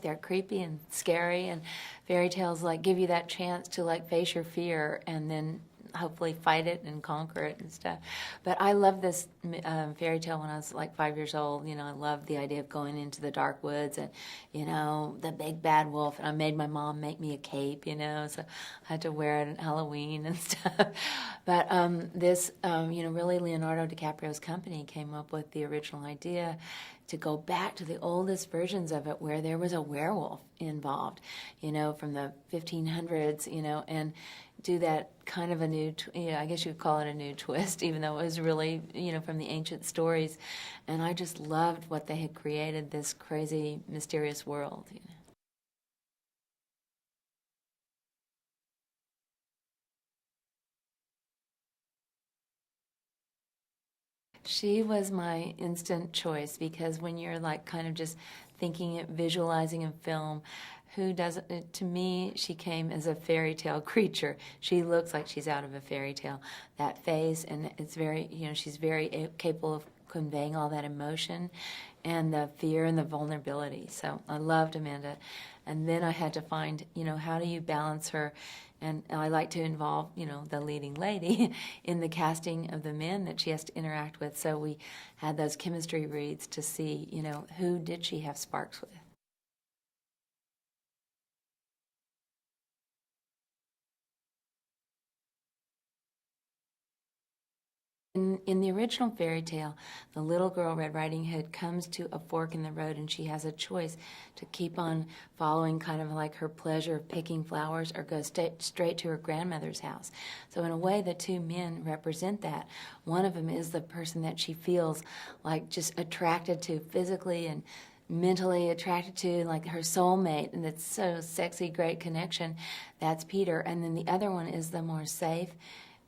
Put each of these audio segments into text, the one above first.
They're creepy and scary, and fairy tales like give you that chance to like face your fear and then hopefully fight it and conquer it and stuff. But I loved this fairy tale when I was like 5 years old. You know, I loved the idea of going into the dark woods and, you know, the big bad wolf. And I made my mom make me a cape, you know, so I had to wear it at Halloween and stuff. But you know, really Leonardo DiCaprio's company came up with the original idea to go back to the oldest versions of it where there was a werewolf involved, you know, from the 1500s, you know, and do that kind of a new, you know, I guess you could call it a new twist, even though it was really, you know, from the ancient stories. And I just loved what they had created, this crazy, mysterious world, you know. She was my instant choice because when you're like kind of just thinking it, visualizing in film, who doesn't, to me, she came as a fairy tale creature. She looks like she's out of a fairy tale. That face, and it's very, you know, she's very capable of conveying all that emotion and the fear and the vulnerability. So I loved Amanda. And then I had to find, you know, how do you balance her? And I like to involve, you know, the leading lady in the casting of the men that she has to interact with. So we had those chemistry reads to see, you know, who did she have sparks with. In the original fairy tale, the little girl, Red Riding Hood, comes to a fork in the road and she has a choice to keep on following kind of like her pleasure of picking flowers or go straight to her grandmother's house. So in a way, the two men represent that. One of them is the person that she feels like just attracted to physically and mentally attracted to, like her soulmate, and it's so sexy, great connection. That's Peter. And then the other one is the more safe,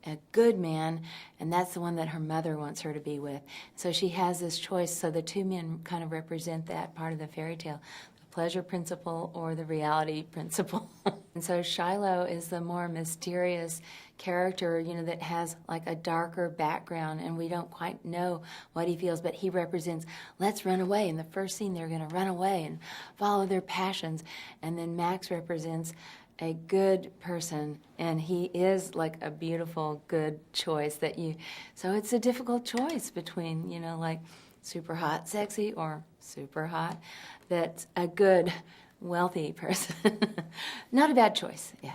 a good man, and that's the one that her mother wants her to be with. So she has this choice. So the two men kind of represent that part of the fairy tale, the pleasure principle or the reality principle. And so Shiloh is the more mysterious character, you know, that has like a darker background, and we don't quite know what he feels, but he represents, let's run away. In the first scene, they're going to run away and follow their passions. And then Max represents a good person, and he is like a beautiful, good choice that you, so it's a difficult choice between, you know, like super hot, sexy, or super hot, that's a good, wealthy person. Not a bad choice, yeah.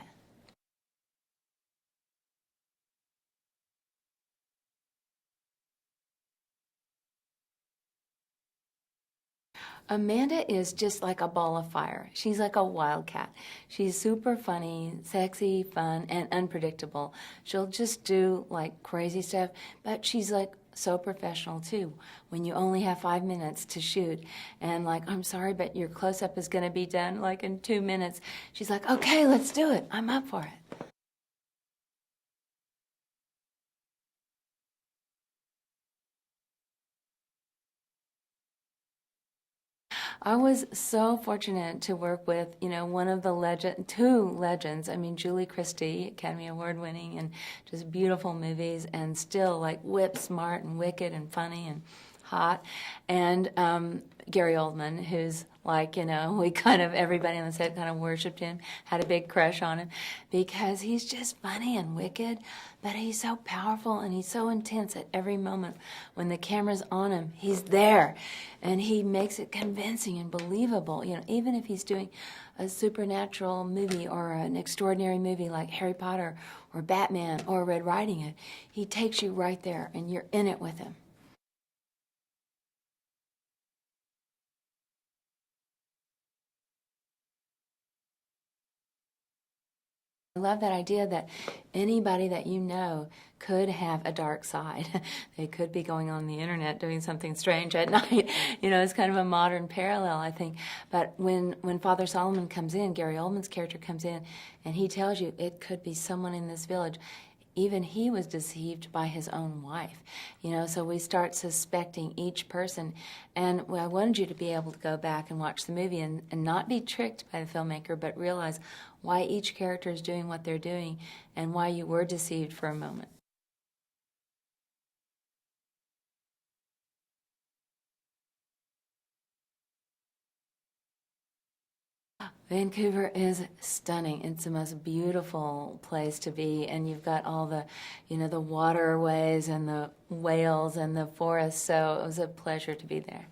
Amanda is just like a ball of fire. She's like a wildcat. She's super funny, sexy, fun, and unpredictable. She'll just do like crazy stuff, but she's like so professional too. When you only have 5 minutes to shoot and like, I'm sorry, but your close-up is gonna be done like in 2 minutes. She's like, okay, let's do it. I'm up for it. I was so fortunate to work with, you know, one of the two legends. I mean, Julie Christie, Academy Award winning, and just beautiful movies, and still like whip smart and wicked and funny and hot. And Gary Oldman, who's like, you know, we kind of, everybody on the set kind of worshipped him, had a big crush on him because he's just funny and wicked, but he's so powerful and he's so intense at every moment. When the camera's on him, he's there and he makes it convincing and believable. You know, even if he's doing a supernatural movie or an extraordinary movie like Harry Potter or Batman or Red Riding Hood, he takes you right there and you're in it with him. I love that idea that anybody that you know could have a dark side. They could be going on the internet doing something strange at night. You know, it's kind of a modern parallel, I think. But when Father Solomon comes in, Gary Oldman's character comes in, and he tells you it could be someone in this village. Even he was deceived by his own wife, you know, so we start suspecting each person. And I wanted you to be able to go back and watch the movie and not be tricked by the filmmaker, but realize why each character is doing what they're doing and why you were deceived for a moment. Vancouver is stunning. It's the most beautiful place to be, and you've got all the, the waterways and the whales and the forests, so it was a pleasure to be there.